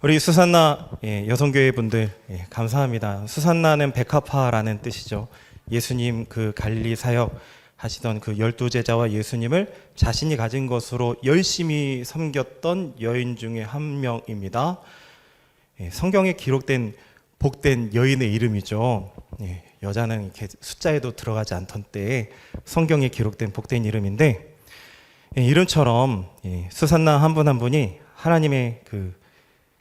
우리 수산나 여성교회 분들 감사합니다. 수산나는 백합화라는 뜻이죠. 예수님 그 갈릴리 사역 하시던 그 12제자와 예수님을 자신이 가진 것으로 열심히 섬겼던 여인 중에 한 명입니다. 성경에 기록된 복된 여인의 이름이죠. 여자는 이렇게 숫자에도 들어가지 않던 때에 성경에 기록된 복된 이름인데, 이름처럼 수산나 한 분 한 분이 하나님의 그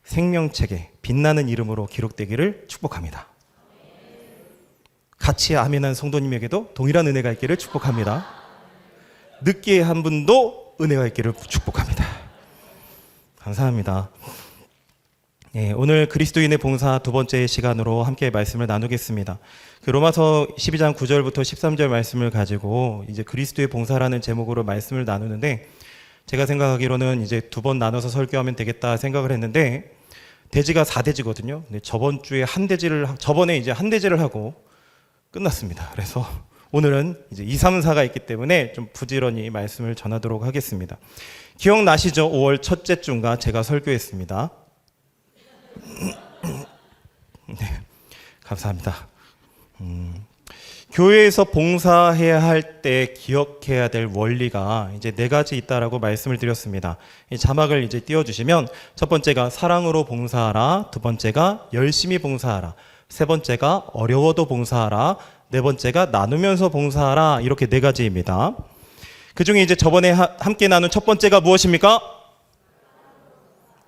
생명책에 빛나는 이름으로 기록되기를 축복합니다. 같이 아멘한 성도님에게도 동일한 은혜가 있기를 축복합니다. 늦게 한 분도 은혜가 있기를 축복합니다. 감사합니다. 오늘 그리스도인의 봉사 두 번째 시간으로 함께 말씀을 나누겠습니다. 그 로마서 12장 9절부터 13절 말씀을 가지고 이제 그리스도의 봉사라는 제목으로 말씀을 나누는데, 제가 생각하기로는 이제 두 번 나눠서 설교하면 되겠다 생각을 했는데, 대지가 4대지거든요. 근데 저번에 이제 한 대지를 하고 끝났습니다. 그래서 오늘은 이제 2, 3, 4가 있기 때문에 좀 부지런히 말씀을 전하도록 하겠습니다. 기억나시죠? 5월 첫째 주인가 제가 설교했습니다. 네, 감사합니다. 교회에서 봉사해야 할 때 기억해야 될 원리가 이제 4가지 있다라고 말씀을 드렸습니다. 이 자막을 이제 띄워주시면, 첫 번째가 사랑으로 봉사하라, 두 번째가 열심히 봉사하라, 세 번째가 어려워도 봉사하라, 네 번째가 나누면서 봉사하라, 이렇게 4가지입니다. 그 중에 이제 저번에 함께 나눈 첫 번째가 무엇입니까?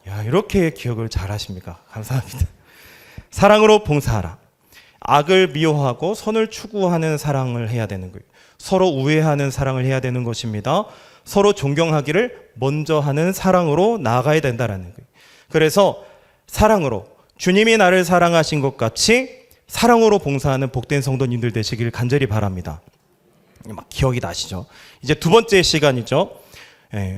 야, 이렇게 기억을 잘 하십니까? 감사합니다. 사랑으로 봉사하라. 악을 미워하고 선을 추구하는 사랑을 해야 되는 거예요. 서로 우애하는 사랑을 해야 되는 것입니다. 서로 존경하기를 먼저 하는 사랑으로 나아가야 된다는 거예요. 그래서 사랑으로, 주님이 나를 사랑하신 것 같이 사랑으로 봉사하는 복된 성도님들 되시길 간절히 바랍니다. 막 기억이 나시죠? 이제 두 번째 시간이죠.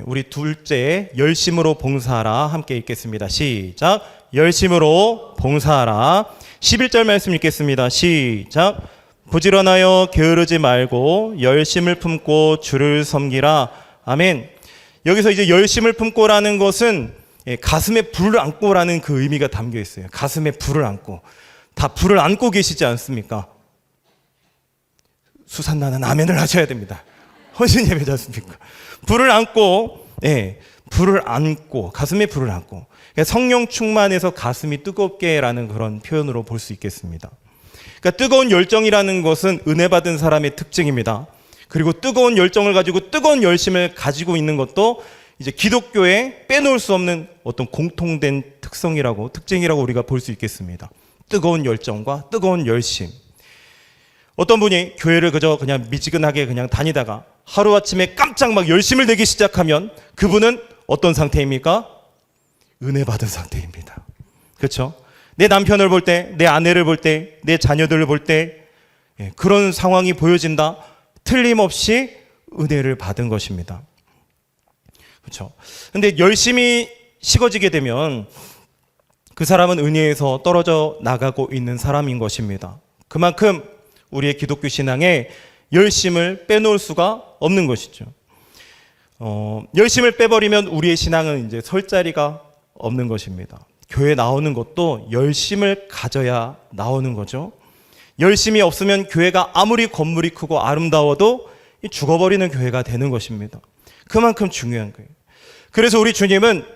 우리 둘째 열심으로 봉사하라 함께 읽겠습니다. 시작. 열심으로 봉사하라. 11절 말씀 읽겠습니다. 시작. 부지런하여 게으르지 말고 열심을 품고 주를 섬기라. 아멘. 여기서 이제 열심을 품고라는 것은 가슴에 불을 안고라는 그 의미가 담겨 있어요. 가슴에 불을 안고. 다 불을 안고 계시지 않습니까? 수산나는 아멘을 하셔야 됩니다. 헌신 예배지 않습니까? 불을 안고, 불을 안고, 가슴에 불을 안고. 성령 충만해서 가슴이 뜨겁게라는 그런 표현으로 볼 수 있겠습니다. 그러니까 뜨거운 열정이라는 것은 은혜 받은 사람의 특징입니다. 그리고 뜨거운 열정을 가지고 뜨거운 열심을 가지고 있는 것도 이제 기독교에 빼놓을 수 없는 어떤 공통된 특징이라고 우리가 볼 수 있겠습니다. 뜨거운 열정과 뜨거운 열심. 어떤 분이 교회를 그냥 미지근하게 그냥 다니다가 하루아침에 깜짝 막 열심을 내기 시작하면 그분은 어떤 상태입니까? 은혜 받은 상태입니다. 그렇죠? 내 남편을 볼 때, 내 아내를 볼 때, 내 자녀들을 볼 때 그런 상황이 보여진다. 틀림없이 은혜를 받은 것입니다. 그렇죠? 근데 열심히 식어지게 되면 그 사람은 은혜에서 떨어져 나가고 있는 사람인 것입니다. 그만큼 우리의 기독교 신앙에 열심을 빼놓을 수가 없는 것이죠. 열심을 빼버리면 우리의 신앙은 이제 설 자리가 없는 것입니다. 교회 나오는 것도 열심을 가져야 나오는 거죠. 열심이 없으면 교회가 아무리 건물이 크고 아름다워도 죽어버리는 교회가 되는 것입니다. 그만큼 중요한 거예요. 그래서 우리 주님은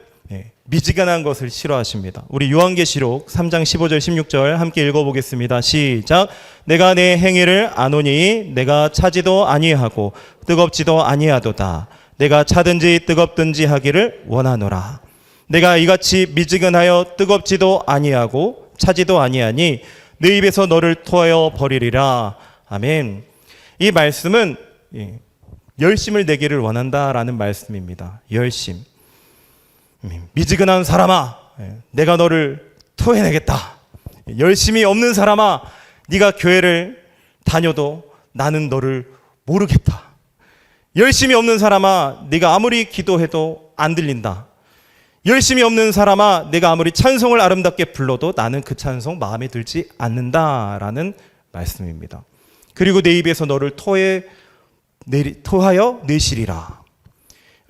미지근한 것을 싫어하십니다. 우리 요한계시록 3장 15절 16절 함께 읽어보겠습니다. 시작. 내가 내 행위를 아노니 내가 차지도 아니하고 뜨겁지도 아니하도다. 내가 차든지 뜨겁든지 하기를 원하노라. 내가 이같이 미지근하여 뜨겁지도 아니하고 차지도 아니하니 내 입에서 너를 토하여 버리리라. 아멘. 이 말씀은 열심을 내기를 원한다라는 말씀입니다. 열심. 미지근한 사람아, 내가 너를 토해내겠다. 열심이 없는 사람아, 네가 교회를 다녀도 나는 너를 모르겠다. 열심이 없는 사람아, 네가 아무리 기도해도 안 들린다. 열심이 없는 사람아, 내가 아무리 찬송을 아름답게 불러도 나는 그 찬송 마음에 들지 않는다라는 말씀입니다. 그리고 내 입에서 너를 토하여 내시리라.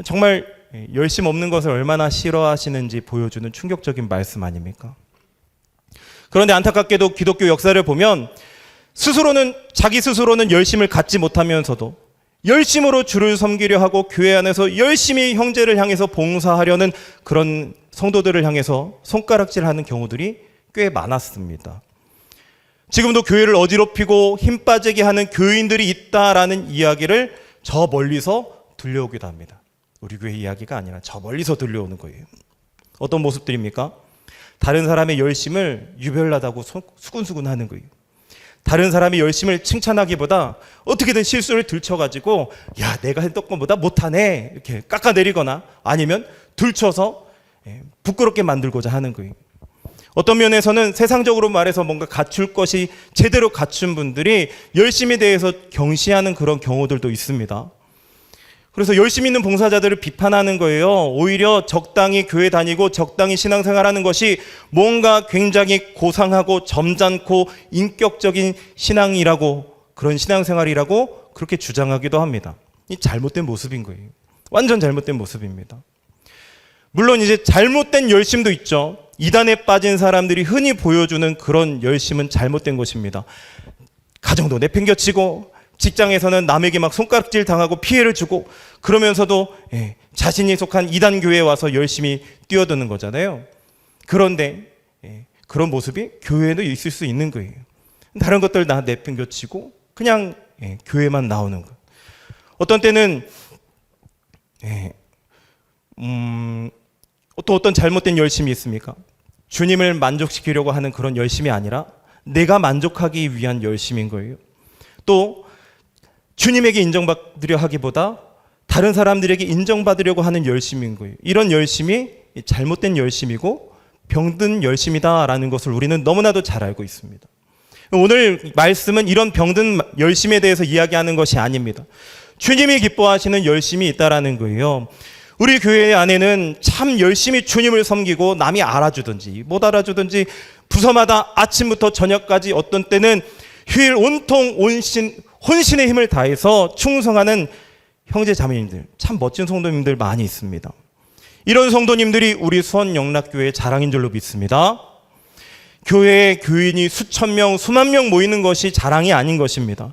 정말 열심 없는 것을 얼마나 싫어하시는지 보여주는 충격적인 말씀 아닙니까? 그런데 안타깝게도 기독교 역사를 보면 자기 스스로는 열심을 갖지 못하면서도 열심으로 주를 섬기려 하고 교회 안에서 열심히 형제를 향해서 봉사하려는 그런 성도들을 향해서 손가락질하는 경우들이 꽤 많았습니다. 지금도 교회를 어지럽히고 힘 빠지게 하는 교인들이 있다라는 이야기를 저 멀리서 들려오기도 합니다. 우리 교회 이야기가 아니라 저 멀리서 들려오는 거예요. 어떤 모습들입니까? 다른 사람의 열심을 유별나다고 수군수군 하는 거예요. 다른 사람의 열심을 칭찬하기보다 어떻게든 실수를 들춰가지고 야, 내가 했던 것보다 못하네 이렇게 깎아내리거나 아니면 들춰서 부끄럽게 만들고자 하는 거예요. 어떤 면에서는 세상적으로 말해서 뭔가 갖출 것이 제대로 갖춘 분들이 열심에 대해서 경시하는 그런 경우들도 있습니다. 그래서 열심히 있는 봉사자들을 비판하는 거예요. 오히려 적당히 교회 다니고 적당히 신앙생활하는 것이 뭔가 굉장히 고상하고 점잖고 인격적인 신앙이라고, 그런 신앙생활이라고 그렇게 주장하기도 합니다. 이 잘못된 모습인 거예요. 완전 잘못된 모습입니다. 물론 이제 잘못된 열심도 있죠. 이단에 빠진 사람들이 흔히 보여주는 그런 열심은 잘못된 것입니다. 가정도 내팽겨치고 직장에서는 남에게 막 손가락질 당하고 피해를 주고 그러면서도 자신이 속한 이단 교회에 와서 열심히 뛰어드는 거잖아요. 그런데 그런 모습이 교회에도 있을 수 있는 거예요. 다른 것들 다 내팽겨치고 그냥 교회만 나오는 거. 어떤 때는 또 어떤 잘못된 열심이 있습니까? 주님을 만족시키려고 하는 그런 열심이 아니라 내가 만족하기 위한 열심인 거예요. 또 주님에게 인정받으려 하기보다 다른 사람들에게 인정받으려고 하는 열심인 거예요. 이런 열심이 잘못된 열심이고 병든 열심이다라는 것을 우리는 너무나도 잘 알고 있습니다. 오늘 말씀은 이런 병든 열심에 대해서 이야기하는 것이 아닙니다. 주님이 기뻐하시는 열심이 있다라는 거예요. 우리 교회 안에는 참 열심히 주님을 섬기고 남이 알아주든지 못 알아주든지 부서마다 아침부터 저녁까지 어떤 때는 휴일 온통 혼신의 힘을 다해서 충성하는 형제 자매님들, 참 멋진 성도님들 많이 있습니다. 이런 성도님들이 우리 수원영락교회의 자랑인 줄로 믿습니다. 교회에 교인이 수천 명, 수만 명 모이는 것이 자랑이 아닌 것입니다.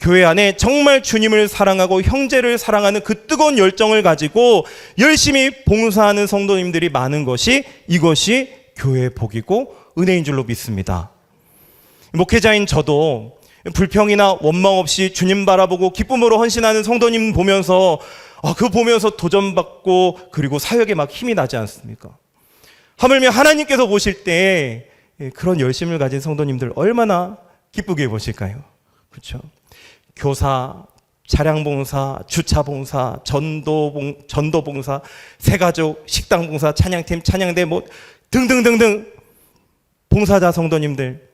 교회 안에 정말 주님을 사랑하고 형제를 사랑하는 그 뜨거운 열정을 가지고 열심히 봉사하는 성도님들이 많은 것이, 이것이 교회의 복이고 은혜인 줄로 믿습니다. 목회자인 저도 불평이나 원망 없이 주님 바라보고 기쁨으로 헌신하는 성도님 보면서 그거 보면서 도전받고 그리고 사역에 막 힘이 나지 않습니까? 하물며 하나님께서 보실 때 그런 열심을 가진 성도님들 얼마나 기쁘게 보실까요? 그렇죠? 교사, 차량봉사, 주차봉사, 전도봉사, 새가족, 식당봉사, 찬양팀, 찬양대 뭐 등등등등 봉사자 성도님들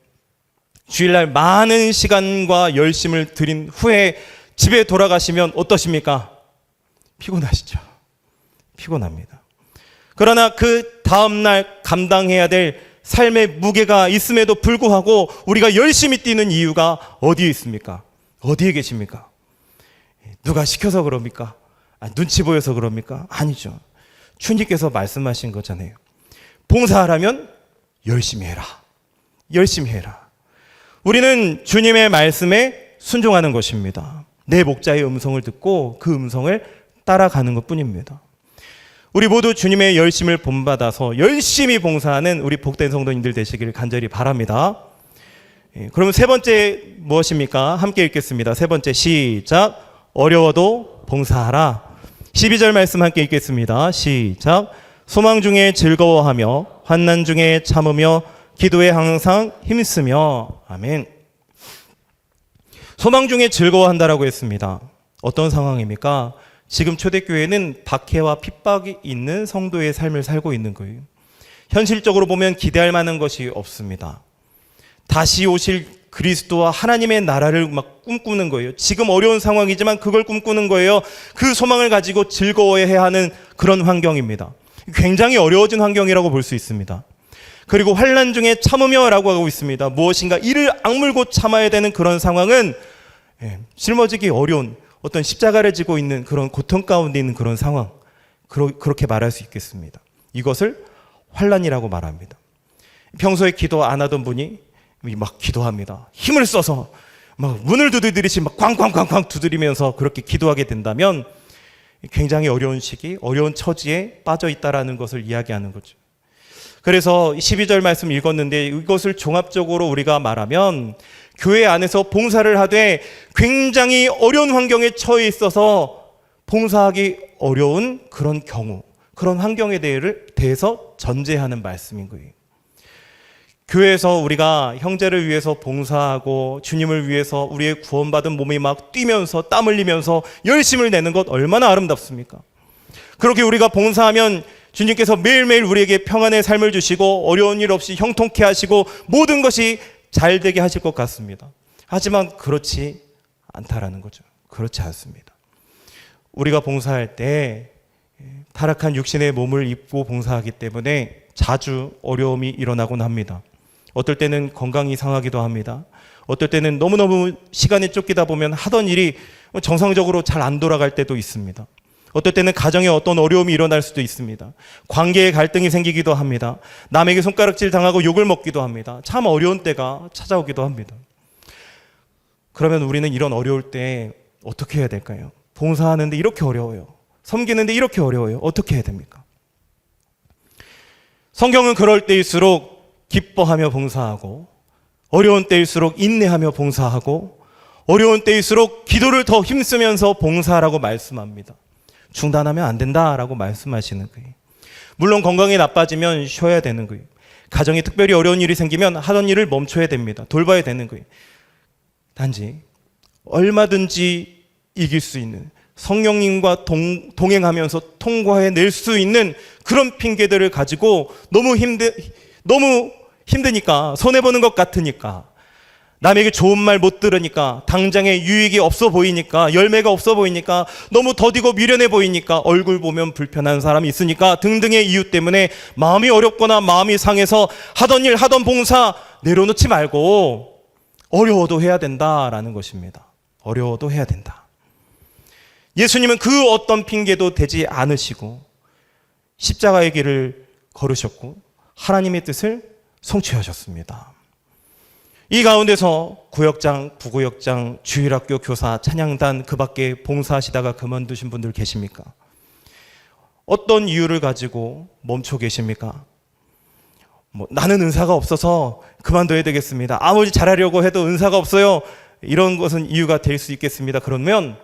주일날 많은 시간과 열심을 들인 후에 집에 돌아가시면 어떠십니까? 피곤하시죠? 피곤합니다. 그러나 그 다음날 감당해야 될 삶의 무게가 있음에도 불구하고 우리가 열심히 뛰는 이유가 어디에 있습니까? 어디에 계십니까? 누가 시켜서 그럽니까? 눈치 보여서 그럽니까? 아니죠. 주님께서 말씀하신 거잖아요. 봉사하라면 열심히 해라. 열심히 해라. 우리는 주님의 말씀에 순종하는 것입니다. 내 목자의 음성을 듣고 그 음성을 따라가는 것뿐입니다. 우리 모두 주님의 열심을 본받아서 열심히 봉사하는 우리 복된 성도님들 되시길 간절히 바랍니다. 그러면 세 번째 무엇입니까? 함께 읽겠습니다. 세 번째 시작. 어려워도 봉사하라. 12절 말씀 함께 읽겠습니다. 시작. 소망 중에 즐거워하며 환난 중에 참으며 기도에 항상 힘쓰며. 아멘. 소망 중에 즐거워한다라고 했습니다. 어떤 상황입니까? 지금 초대교회는 박해와 핍박이 있는 성도의 삶을 살고 있는 거예요. 현실적으로 보면 기대할 만한 것이 없습니다. 다시 오실 그리스도와 하나님의 나라를 막 꿈꾸는 거예요. 지금 어려운 상황이지만 그걸 꿈꾸는 거예요. 그 소망을 가지고 즐거워해야 하는 그런 환경입니다. 굉장히 어려워진 환경이라고 볼 수 있습니다. 그리고 환난 중에 참으며라고 하고 있습니다. 무엇인가 이를 악물고 참아야 되는 그런 상황은 짊어지기 어려운 어떤 십자가를 지고 있는 그런 고통 가운데 있는 그런 상황. 그렇게 말할 수 있겠습니다. 이것을 환난이라고 말합니다. 평소에 기도 안 하던 분이 막 기도합니다. 힘을 써서 막 문을 두드리듯이 막 쾅쾅쾅쾅 두드리면서 그렇게 기도하게 된다면 굉장히 어려운 시기, 어려운 처지에 빠져 있다라는 것을 이야기하는 거죠. 그래서 12절 말씀 읽었는데 이것을 종합적으로 우리가 말하면 교회 안에서 봉사를 하되 굉장히 어려운 환경에 처해 있어서 봉사하기 어려운 그런 경우, 그런 환경에 대해서 전제하는 말씀인 거예요. 교회에서 우리가 형제를 위해서 봉사하고 주님을 위해서 우리의 구원받은 몸이 막 뛰면서 땀 흘리면서 열심을 내는 것 얼마나 아름답습니까? 그렇게 우리가 봉사하면 주님께서 매일매일 우리에게 평안의 삶을 주시고 어려운 일 없이 형통케 하시고 모든 것이 잘 되게 하실 것 같습니다. 하지만 그렇지 않다라는 거죠. 그렇지 않습니다. 우리가 봉사할 때 타락한 육신의 몸을 입고 봉사하기 때문에 자주 어려움이 일어나곤 합니다. 어떨 때는 건강이 상하기도 합니다. 어떨 때는 너무너무 시간이 쫓기다 보면 하던 일이 정상적으로 잘 안 돌아갈 때도 있습니다. 어떨 때는 가정에 어떤 어려움이 일어날 수도 있습니다. 관계에 갈등이 생기기도 합니다. 남에게 손가락질 당하고 욕을 먹기도 합니다. 참 어려운 때가 찾아오기도 합니다. 그러면 우리는 이런 어려울 때 어떻게 해야 될까요? 봉사하는데 이렇게 어려워요. 섬기는데 이렇게 어려워요. 어떻게 해야 됩니까? 성경은 그럴 때일수록 기뻐하며 봉사하고 어려운 때일수록 인내하며 봉사하고 어려운 때일수록 기도를 더 힘쓰면서 봉사하라고 말씀합니다. 중단하면 안 된다라고 말씀하시는 거예요. 물론 건강이 나빠지면 쉬어야 되는 거예요. 가정에 특별히 어려운 일이 생기면 하던 일을 멈춰야 됩니다. 돌봐야 되는 거예요. 단지 얼마든지 이길 수 있는 성령님과 동행하면서 통과해낼 수 있는 그런 핑계들을 가지고 너무 힘드니까 손해보는 것 같으니까 남에게 좋은 말 못 들으니까 당장에 유익이 없어 보이니까 열매가 없어 보이니까 너무 더디고 미련해 보이니까 얼굴 보면 불편한 사람이 있으니까 등등의 이유 때문에 마음이 어렵거나 마음이 상해서 하던 일 하던 봉사 내려놓지 말고 어려워도 해야 된다라는 것입니다. 어려워도 해야 된다. 예수님은 그 어떤 핑계도 대지 않으시고 십자가의 길을 걸으셨고 하나님의 뜻을 성취하셨습니다. 이 가운데서 구역장, 부구역장, 주일학교 교사, 찬양단 그 밖에 봉사하시다가 그만두신 분들 계십니까? 어떤 이유를 가지고 멈춰 계십니까? 나는 은사가 없어서 그만둬야 되겠습니다. 아무리 잘하려고 해도 은사가 없어요. 이런 것은 이유가 될 수 있겠습니다. 그러면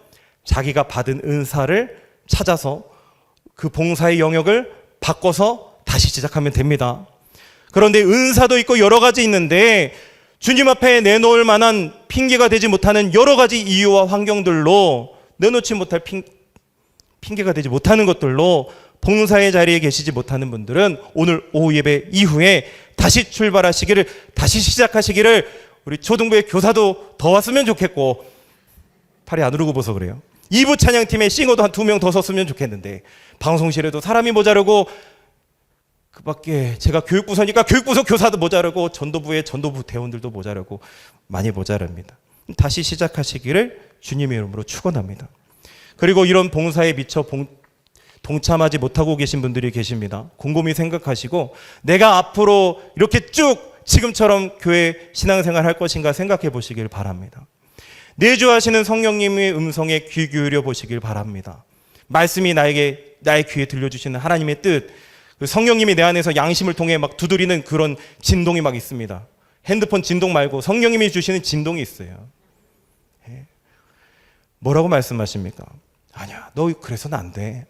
자기가 받은 은사를 찾아서 그 봉사의 영역을 바꿔서 다시 시작하면 됩니다. 그런데 은사도 있고 여러 가지 있는데 주님 앞에 내놓을 만한 핑계가 되지 못하는 여러 가지 이유와 환경들로 내놓지 못할 핑계가 되지 못하는 것들로 봉사의 자리에 계시지 못하는 분들은 오늘 오후 예배 이후에 다시 출발하시기를, 다시 시작하시기를, 우리 초등부의 교사도 더 왔으면 좋겠고, 팔이 안 오르고 보서 그래요. 2부 찬양팀에 싱어도 한 2명 더 섰으면 좋겠는데, 방송실에도 사람이 모자르고, 그 밖에 제가 교육부서니까 교육부서 교사도 모자르고, 전도부의 전도부 대원들도 모자르고, 많이 모자랍니다. 다시 시작하시기를 주님의 이름으로 축원합니다. 그리고 이런 봉사에 미처 동참하지 못하고 계신 분들이 계십니다. 곰곰이 생각하시고 내가 앞으로 이렇게 쭉 지금처럼 교회 신앙생활 할 것인가 생각해 보시길 바랍니다. 내주하시는 성령님의 음성에 귀 기울여 보시길 바랍니다. 말씀이 나의 귀에 들려주시는 하나님의 뜻, 그 성령님이 내 안에서 양심을 통해 막 두드리는 그런 진동이 막 있습니다. 핸드폰 진동 말고 성령님이 주시는 진동이 있어요. 뭐라고 말씀하십니까? 아니야, 너 그래서는 안 돼.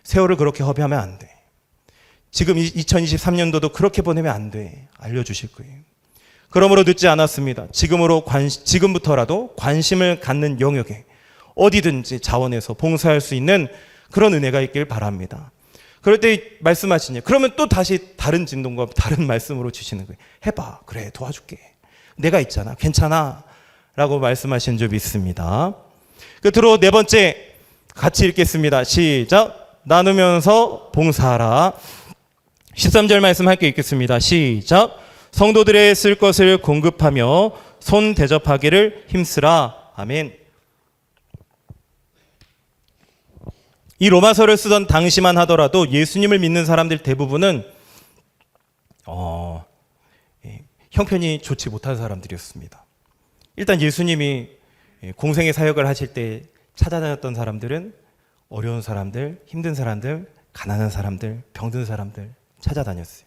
세월을 그렇게 허비하면 안 돼. 지금 2023년도도 그렇게 보내면 안 돼. 알려주실 거예요. 그러므로 늦지 않았습니다. 지금부터라도 관심을 갖는 영역에 어디든지 자원해서 봉사할 수 있는 그런 은혜가 있길 바랍니다. 그럴 때 말씀하시니 그러면 또 다시 다른 진동과 다른 말씀으로 주시는 거예요. 해봐. 그래, 도와줄게. 내가 있잖아. 괜찮아. 라고 말씀하신 줄 믿습니다. 끝으로 네 번째 같이 읽겠습니다. 시작. 나누면서 봉사하라. 13절 말씀 함께 읽겠습니다. 시작. 성도들의 쓸 것을 공급하며 손 대접하기를 힘쓰라. 아멘. 이 로마서를 쓰던 당시만 하더라도 예수님을 믿는 사람들 대부분은 형편이 좋지 못한 사람들이었습니다. 일단 예수님이 공생의 사역을 하실 때 찾아다녔던 사람들은 어려운 사람들, 힘든 사람들, 가난한 사람들, 병든 사람들 찾아다녔어요.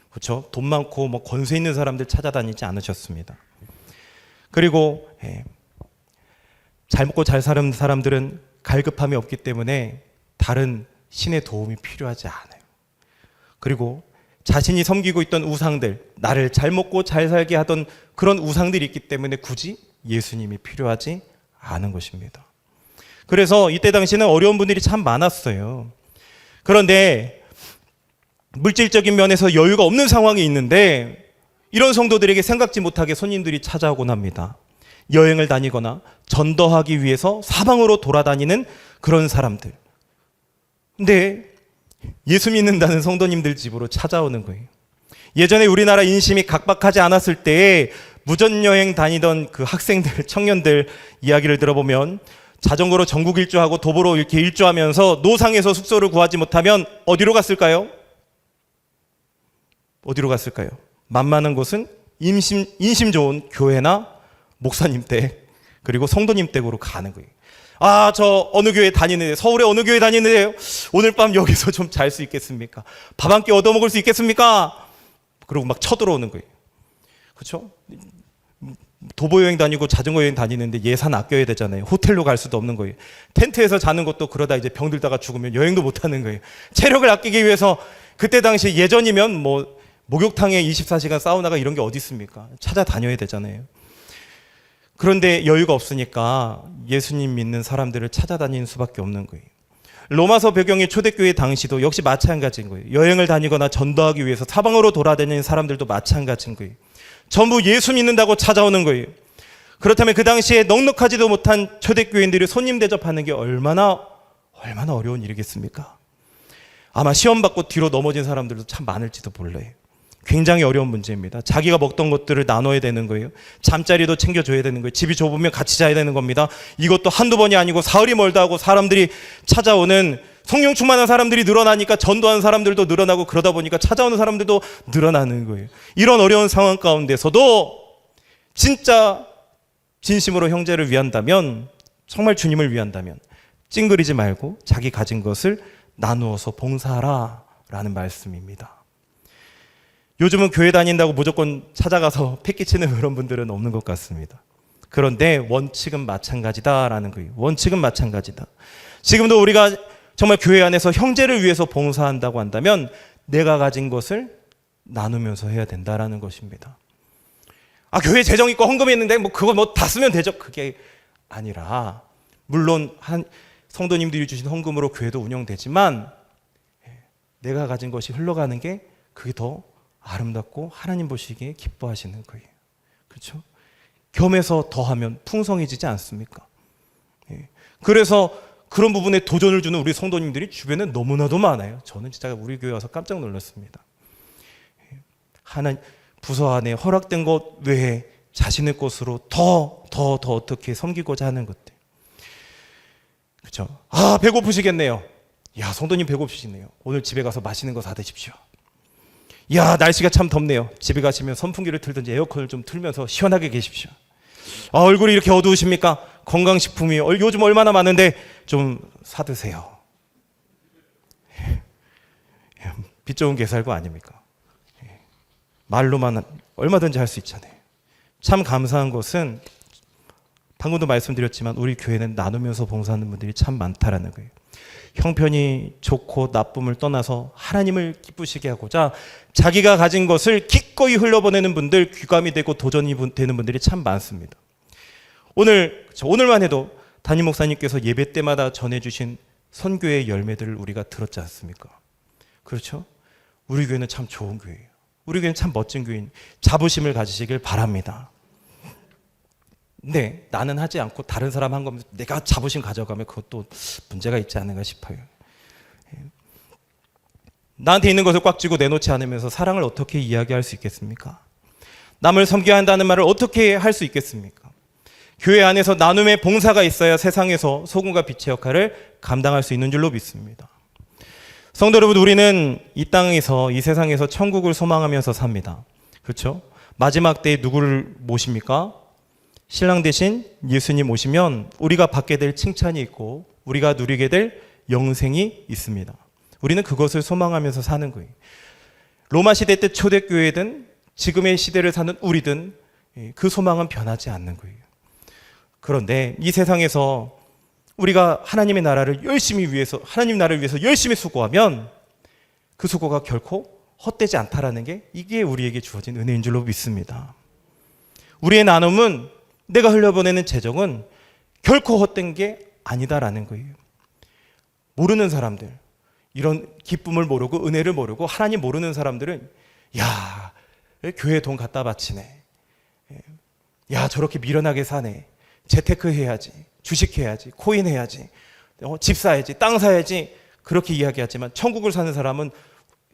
그렇죠? 돈 많고 뭐 권세 있는 사람들 찾아다니지 않으셨습니다. 그리고 잘 먹고 잘 사는 사람들은 갈급함이 없기 때문에 다른 신의 도움이 필요하지 않아요. 그리고 자신이 섬기고 있던 우상들, 나를 잘 먹고 잘 살게 하던 그런 우상들이 있기 때문에 굳이 예수님이 필요하지 않은 것입니다. 그래서 이때 당시는 어려운 분들이 참 많았어요. 그런데 물질적인 면에서 여유가 없는 상황이 있는데 이런 성도들에게 생각지 못하게 손님들이 찾아오곤 합니다. 여행을 다니거나 전도하기 위해서 사방으로 돌아다니는 그런 사람들. 근데 예수 믿는다는 성도님들 집으로 찾아오는 거예요. 예전에 우리나라 인심이 각박하지 않았을 때에 무전여행 다니던 그 학생들, 청년들 이야기를 들어보면 자전거로 전국 일주하고 도보로 이렇게 일주하면서 노상에서 숙소를 구하지 못하면 어디로 갔을까요? 어디로 갔을까요? 만만한 곳은 인심 좋은 교회나 목사님 댁, 그리고 성도님 댁으로 가는 거예요. 저 어느 교회 다니는데, 서울에 어느 교회 다니는데요? 오늘 밤 여기서 좀 잘 수 있겠습니까? 밥 한 끼 얻어먹을 수 있겠습니까? 그리고 막 쳐들어오는 거예요. 그렇죠? 도보 여행 다니고 자전거 여행 다니는데 예산 아껴야 되잖아요. 호텔로 갈 수도 없는 거예요. 텐트에서 자는 것도 그러다 이제 병들다가 죽으면 여행도 못 하는 거예요. 체력을 아끼기 위해서 그때 당시 예전이면 뭐 목욕탕에 24시간 사우나가 이런 게 어디 있습니까? 찾아다녀야 되잖아요. 그런데 여유가 없으니까 예수님 믿는 사람들을 찾아다니는 수밖에 없는 거예요. 로마서 배경의 초대교회 당시도 역시 마찬가지인 거예요. 여행을 다니거나 전도하기 위해서 사방으로 돌아다니는 사람들도 마찬가지인 거예요. 전부 예수 믿는다고 찾아오는 거예요. 그렇다면 그 당시에 넉넉하지도 못한 초대교인들이 손님 대접하는 게 얼마나 어려운 일이겠습니까? 아마 시험 받고 뒤로 넘어진 사람들도 참 많을지도 몰라요. 굉장히 어려운 문제입니다. 자기가 먹던 것들을 나눠야 되는 거예요. 잠자리도 챙겨줘야 되는 거예요. 집이 좁으면 같이 자야 되는 겁니다. 이것도 한두 번이 아니고 사흘이 멀다 하고 사람들이 찾아오는, 성령 충만한 사람들이 늘어나니까 전도하는 사람들도 늘어나고 그러다 보니까 찾아오는 사람들도 늘어나는 거예요. 이런 어려운 상황 가운데서도 진짜 진심으로 형제를 위한다면, 정말 주님을 위한다면 찡그리지 말고 자기 가진 것을 나누어서 봉사하라 라는 말씀입니다. 요즘은 교회 다닌다고 무조건 찾아가서 패기치는 그런 분들은 없는 것 같습니다. 그런데 원칙은 마찬가지다라는 거예요. 원칙은 마찬가지다. 지금도 우리가 정말 교회 안에서 형제를 위해서 봉사한다고 한다면 내가 가진 것을 나누면서 해야 된다라는 것입니다. 교회 재정 있고 헌금이 있는데 그거 다 쓰면 되죠. 그게 아니라, 물론 성도님들이 주신 헌금으로 교회도 운영되지만 내가 가진 것이 흘러가는 게 그게 더 아름답고 하나님 보시기에 기뻐하시는 거예요. 그렇죠? 겸해서 더하면 풍성해지지 않습니까? 그래서 그런 부분에 도전을 주는 우리 성도님들이 주변에 너무나도 많아요. 저는 진짜 우리 교회 와서 깜짝 놀랐습니다. 하나님 부서 안에 허락된 것 외에 자신의 것으로 더 어떻게 섬기고자 하는 것들. 그렇죠? 배고프시겠네요. 성도님 배고프시네요. 오늘 집에 가서 맛있는 거 사드십시오. 날씨가 참 덥네요. 집에 가시면 선풍기를 틀든지 에어컨을 좀 틀면서 시원하게 계십시오. 얼굴이 이렇게 어두우십니까? 건강식품이 요즘 얼마나 많은데 좀 사드세요. 빚 좋은 개살구 아닙니까? 말로만 얼마든지 할 수 있잖아요. 참 감사한 것은 방금도 말씀드렸지만 우리 교회는 나누면서 봉사하는 분들이 참 많다라는 거예요. 형편이 좋고 나쁨을 떠나서 하나님을 기쁘시게 하고자 자기가 가진 것을 기꺼이 흘려보내는 분들, 귀감이 되고 도전이 되는 분들이 참 많습니다. 오늘만 해도 담임 목사님께서 예배 때마다 전해주신 선교의 열매들을 우리가 들었지 않습니까? 그렇죠? 우리 교회는 참 좋은 교회예요. 우리 교회는 참 멋진 교회인, 자부심을 가지시길 바랍니다. 네, 나는 하지 않고 다른 사람 한 거면 내가 자부심 가져가면 그것도 문제가 있지 않은가 싶어요. 나한테 있는 것을 꽉 쥐고 내놓지 않으면서 사랑을 어떻게 이야기할 수 있겠습니까? 남을 섬겨야 한다는 말을 어떻게 할 수 있겠습니까? 교회 안에서 나눔의 봉사가 있어야 세상에서 소금과 빛의 역할을 감당할 수 있는 줄로 믿습니다. 성도 여러분, 우리는 이 땅에서, 이 세상에서 천국을 소망하면서 삽니다. 그렇죠? 마지막 때에 누구를 모십니까? 신랑 대신 예수님 오시면 우리가 받게 될 칭찬이 있고 우리가 누리게 될 영생이 있습니다. 우리는 그것을 소망하면서 사는 거예요. 로마 시대 때 초대교회든 지금의 시대를 사는 우리든 그 소망은 변하지 않는 거예요. 그런데 이 세상에서 우리가 하나님의 나라를 하나님 나라를 위해서 열심히 수고하면 그 수고가 결코 헛되지 않다라는 게 이게 우리에게 주어진 은혜인 줄로 믿습니다. 우리의 나눔은, 내가 흘려보내는 재정은 결코 헛된 게 아니다라는 거예요. 모르는 사람들, 이런 기쁨을 모르고 은혜를 모르고 하나님 모르는 사람들은 야, 교회에 돈 갖다 바치네. 야, 저렇게 미련하게 사네. 재테크 해야지. 주식 해야지. 코인 해야지. 집 사야지. 땅 사야지. 그렇게 이야기하지만 천국을 사는 사람은,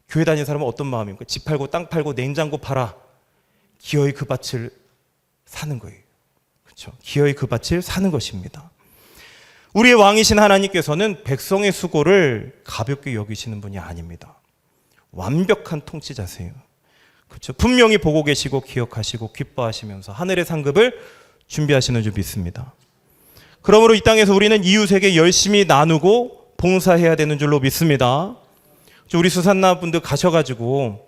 교회 다니는 사람은 어떤 마음입니까? 집 팔고 땅 팔고 냉장고 팔아 기어이 그 밭을 사는 거예요. 그렇죠? 기어이 그 밭을 사는 것입니다. 우리의 왕이신 하나님께서는 백성의 수고를 가볍게 여기시는 분이 아닙니다. 완벽한 통치자세요. 그렇죠? 분명히 보고 계시고 기억하시고 기뻐하시면서 하늘의 상급을 준비하시는 줄 믿습니다. 그러므로 이 땅에서 우리는 이웃에게 열심히 나누고 봉사해야 되는 줄로 믿습니다. 우리 수산나 분들 가셔가지고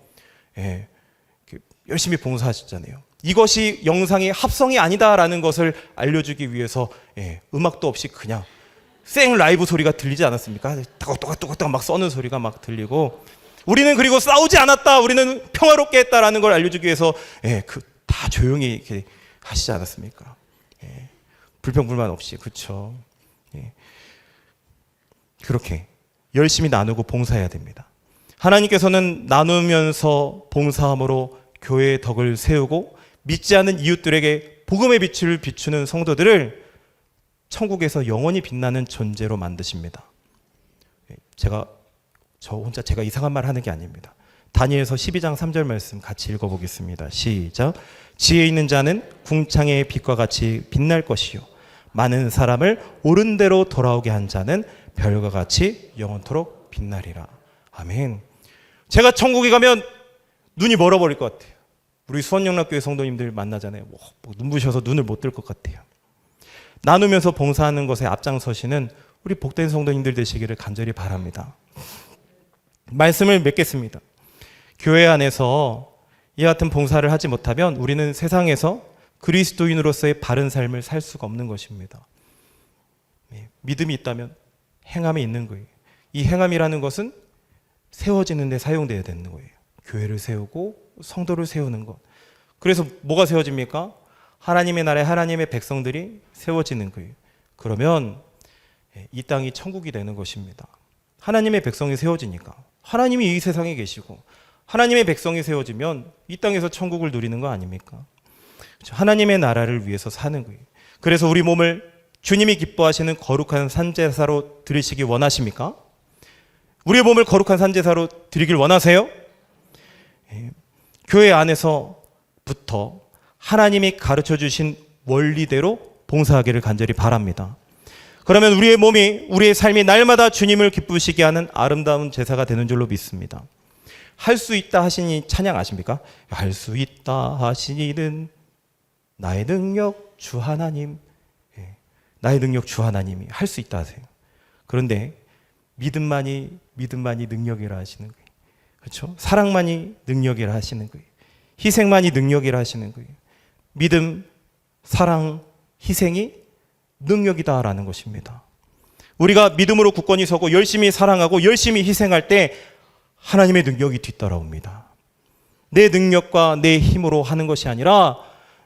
열심히 봉사하셨잖아요. 이것이 영상의 합성이 아니다라는 것을 알려주기 위해서 음악도 없이 그냥 생 라이브 소리가 들리지 않았습니까? 또각또각 막 써는 소리가 막 들리고, 우리는 그리고 싸우지 않았다, 우리는 평화롭게 했다라는 걸 알려주기 위해서 다 조용히 이렇게 하시지 않았습니까? 불평불만 없이. 그렇죠? 그렇게 열심히 나누고 봉사해야 됩니다. 하나님께서는 나누면서 봉사함으로 교회의 덕을 세우고 믿지 않는 이웃들에게 복음의 빛을 비추는 성도들을 천국에서 영원히 빛나는 존재로 만드십니다. 제가 이상한 말 하는 게 아닙니다. 다니엘서 12장 3절 말씀 같이 읽어보겠습니다. 시작. 지혜 있는 자는 궁창의 빛과 같이 빛날 것이요, 많은 사람을 옳은 대로 돌아오게 한 자는 별과 같이 영원토록 빛나리라. 아멘. 제가 천국에 가면 눈이 멀어버릴 것 같아요. 우리 수원영락교회 성도님들 만나잖아요. 눈부셔서 눈을 못 뜰 것 같아요. 나누면서 봉사하는 것에 앞장서시는 우리 복된 성도님들 되시기를 간절히 바랍니다. 말씀을 맺겠습니다. 교회 안에서 이 같은 봉사를 하지 못하면 우리는 세상에서 그리스도인으로서의 바른 삶을 살 수가 없는 것입니다. 믿음이 있다면 행함이 있는 거예요. 이 행함이라는 것은 세워지는 데 사용되어야 되는 거예요. 교회를 세우고 성도를 세우는 것. 그래서 뭐가 세워집니까? 하나님의 나라에 하나님의 백성들이 세워지는 거예요. 그러면 이 땅이 천국이 되는 것입니다. 하나님의 백성이 세워지니까. 하나님이 이 세상에 계시고 하나님의 백성이 세워지면 이 땅에서 천국을 누리는 거 아닙니까? 하나님의 나라를 위해서 사는 거예요. 그래서 우리 몸을 주님이 기뻐하시는 거룩한 산제사로 드리시기 원하십니까? 우리의 몸을 거룩한 산제사로 드리길 원하세요? 교회 안에서부터 하나님이 가르쳐 주신 원리대로 봉사하기를 간절히 바랍니다. 그러면 우리의 몸이, 우리의 삶이 날마다 주님을 기쁘시게 하는 아름다운 제사가 되는 줄로 믿습니다. 할 수 있다 하시니 찬양 아십니까? 할 수 있다 하시니는 나의 능력 주 하나님. 나의 능력 주 하나님이 할 수 있다 하세요. 그런데 믿음만이 능력이라 하시는 거예요. 그렇죠? 사랑만이 능력이라 하시는 거예요. 희생만이 능력이라 하시는 거예요. 믿음, 사랑, 희생이 능력이다라는 것입니다. 우리가 믿음으로 굳건히 서고 열심히 사랑하고 열심히 희생할 때 하나님의 능력이 뒤따라옵니다. 내 능력과 내 힘으로 하는 것이 아니라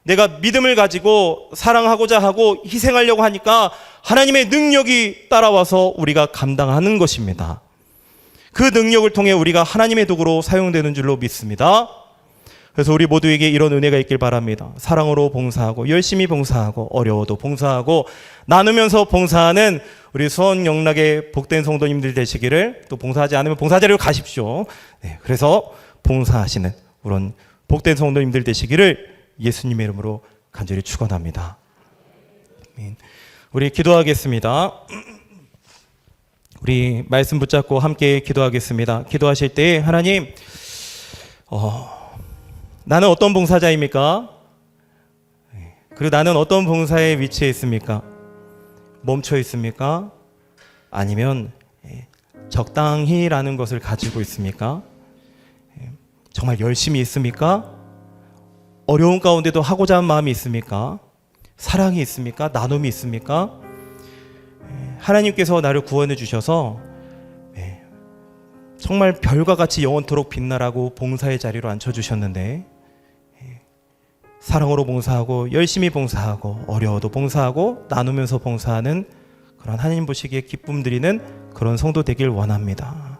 내가 믿음을 가지고 사랑하고자 하고 희생하려고 하니까 하나님의 능력이 따라와서 우리가 감당하는 것입니다. 그 능력을 통해 우리가 하나님의 도구로 사용되는 줄로 믿습니다. 그래서 우리 모두에게 이런 은혜가 있길 바랍니다. 사랑으로 봉사하고 열심히 봉사하고 어려워도 봉사하고 나누면서 봉사하는 우리 수원영락의 복된 성도님들 되시기를, 또 봉사하지 않으면 봉사자리로 가십시오. 그래서 봉사하시는 그런 복된 성도님들 되시기를 예수님의 이름으로 간절히 축원합니다. 우리 기도하겠습니다. 우리 말씀 붙잡고 함께 기도하겠습니다. 기도하실 때 하나님, 나는 어떤 봉사자입니까? 그리고 나는 어떤 봉사에 위치해 있습니까? 멈춰 있습니까? 아니면 적당히라는 것을 가지고 있습니까? 정말 열심히 있습니까? 어려운 가운데도 하고자 하는 마음이 있습니까? 사랑이 있습니까? 나눔이 있습니까? 하나님께서 나를 구원해 주셔서 정말 별과 같이 영원토록 빛나라고 봉사의 자리로 앉혀주셨는데 사랑으로 봉사하고 열심히 봉사하고 어려워도 봉사하고 나누면서 봉사하는 그런 하나님 보시기에 기쁨 드리는 그런 성도 되길 원합니다.